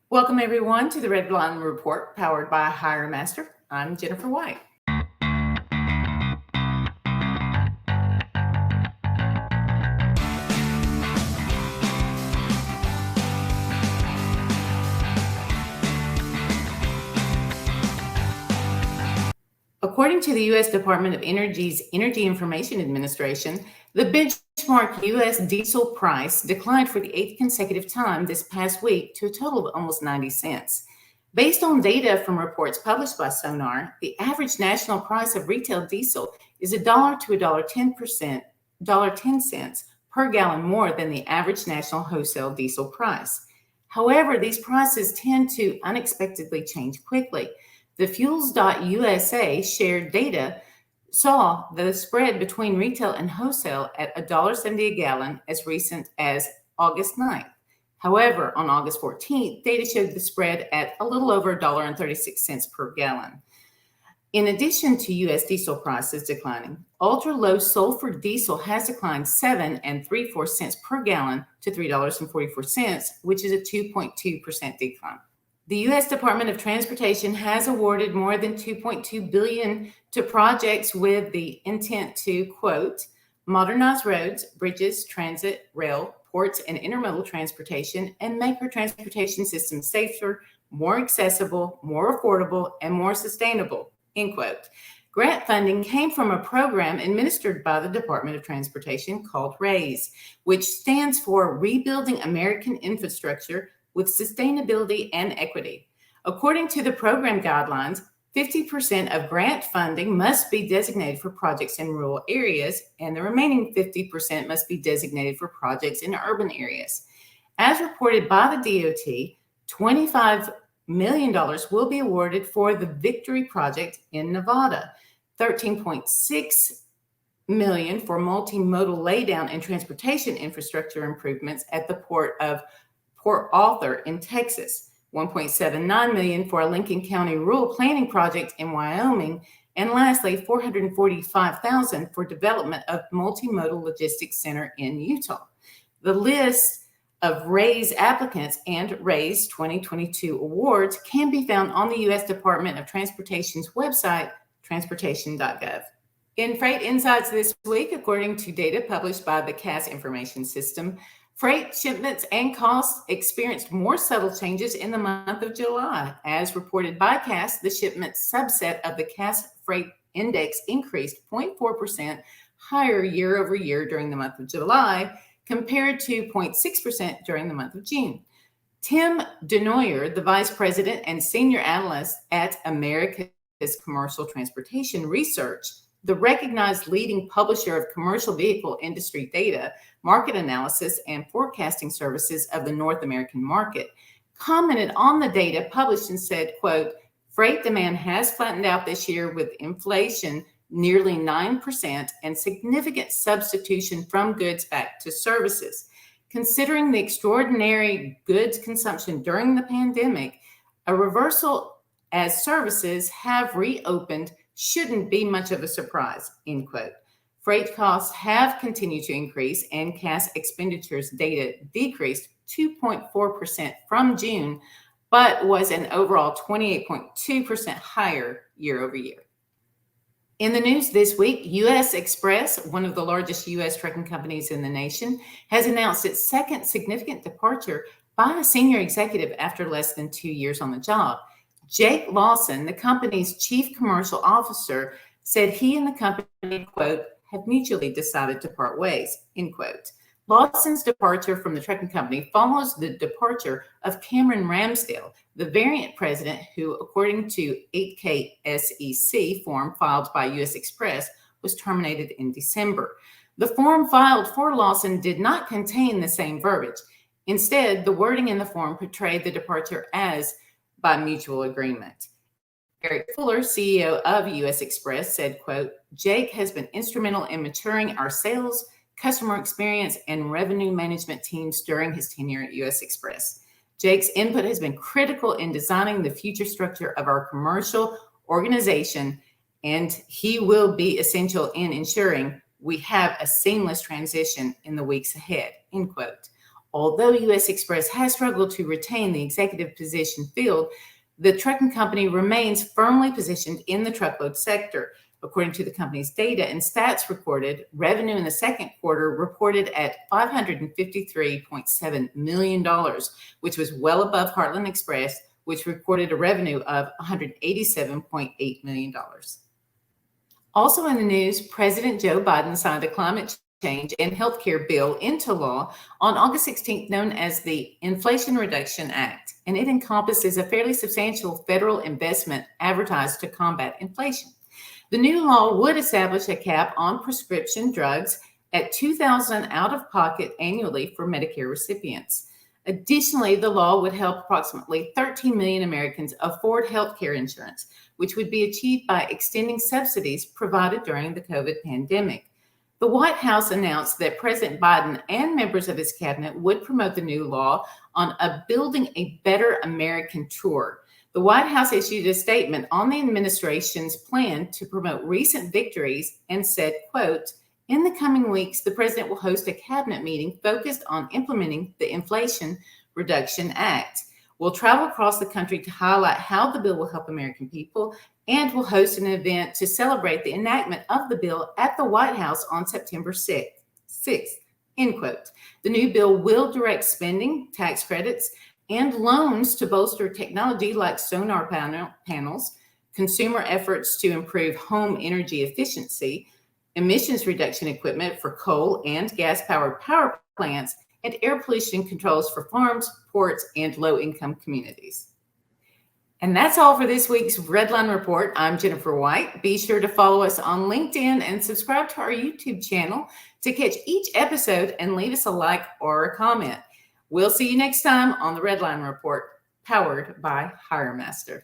Welcome, everyone, to the Redline Report powered by Hire Master. I'm Jennifer White. According to the U.S. Department of Energy's Energy Information Administration, the benchmark U.S. diesel price declined for the eighth consecutive time this past week to a total of almost 90 cents. Based on data from reports published by Sonar, the average national price of retail diesel is $1 to $1.10 per gallon more than the average national wholesale diesel price. However, these prices tend to unexpectedly change quickly. The Fuels.USA shared data saw the spread between retail and wholesale at $1.70 a gallon as recent as August 9th. However, on August 14th, data showed the spread at a little over $1.36 per gallon. In addition to U.S. diesel prices declining, ultra-low sulfur diesel has declined 7 3/4 per gallon to $3.44, which is a 2.2% decline. The U.S. Department of Transportation has awarded more than $2.2 billion to projects with the intent to, quote, modernize roads, bridges, transit, rail, ports, and intermodal transportation and make our transportation system safer, more accessible, more affordable, and more sustainable, end quote. Grant funding came from a program administered by the Department of Transportation called RAISE, which stands for Rebuilding American Infrastructure with Sustainability and Equity. According to the program guidelines, 50% of grant funding must be designated for projects in rural areas, and the remaining 50% must be designated for projects in urban areas. As reported by the DOT, $25 million will be awarded for the Victory Project in Nevada, $13.6 million for multimodal laydown and transportation infrastructure improvements at the Port of Port Arthur in Texas, $1.79 million for a Lincoln County rural planning project in Wyoming, and lastly, $445,000 for development of multimodal logistics center in Utah. The list of RAISE applicants and RAISE 2022 awards can be found on the U.S. Department of Transportation's website, transportation.gov. In Freight Insights this week, according to data published by the CAS Information System, freight shipments and costs experienced more subtle changes in the month of July. As reported by CAS, the shipment subset of the CAS Freight Index increased 0.4% higher year over year during the month of July, compared to 0.6% during the month of June. Tim Denoyer, the Vice President and Senior Analyst at America's Commercial Transportation Research, the recognized leading publisher of commercial vehicle industry data, market analysis, and forecasting services of the North American market, commented on the data published and said, quote, freight demand has flattened out this year with inflation nearly 9% and significant substitution from goods back to services. Considering the extraordinary goods consumption during the pandemic, a reversal as services have reopened shouldn't be much of a surprise, end quote. Freight costs have continued to increase, and CAS expenditures data decreased 2.4% from June, but was an overall 28.2% higher year over year. In the news this week, U.S. Express, one of the largest U.S. trucking companies in the nation, has announced its second significant departure by a senior executive after less than 2 years on the job. Jake Lawson, the company's chief commercial officer, said he and the company, quote, have mutually decided to part ways, end quote. Lawson's departure from the trucking company follows the departure of Cameron Ramsdale, the variant president who, according to 8K SEC form filed by U.S. Express, was terminated in December. The form filed for Lawson did not contain the same verbiage. Instead, the wording in the form portrayed the departure as by mutual agreement. Eric Fuller, CEO of U.S. Express, said, quote, Jake has been instrumental in maturing our sales, customer experience, and revenue management teams during his tenure at U.S. Express. Jake's input has been critical in designing the future structure of our commercial organization, and he will be essential in ensuring we have a seamless transition in the weeks ahead, end quote. Although U.S. Express has struggled to retain the executive position filled, the trucking company remains firmly positioned in the truckload sector. According to the company's data and stats recorded, revenue in the second quarter reported at $553.7 million, which was well above Heartland Express, which recorded a revenue of $187.8 million. Also in the news, President Joe Biden signed a climate change and healthcare bill into law on August 16th, known as the Inflation Reduction Act, and it encompasses a fairly substantial federal investment advertised to combat inflation. The new law would establish a cap on prescription drugs at $2,000 out of pocket annually for Medicare recipients. Additionally, the law would help approximately 13 million Americans afford health care insurance, which would be achieved by extending subsidies provided during the COVID pandemic. The White House announced that President Biden and members of his cabinet would promote the new law on a Building a Better American tour. The White House issued a statement on the administration's plan to promote recent victories and said, quote, "In the coming weeks, the president will host a cabinet meeting focused on implementing the Inflation Reduction Act. We'll travel across the country to highlight how the bill will help American people, and will host an event to celebrate the enactment of the bill at the White House on September 6th, end quote. The new bill will direct spending, tax credits, and loans to bolster technology like solar panels, consumer efforts to improve home energy efficiency, emissions reduction equipment for coal and gas-powered power plants, and air pollution controls for farms, ports, and low-income communities." And that's all for this week's Redline Report. I'm Jennifer White. Be sure to follow us on LinkedIn and subscribe to our YouTube channel to catch each episode and leave us a like or a comment. We'll see you next time on the Redline Report, powered by HireMaster.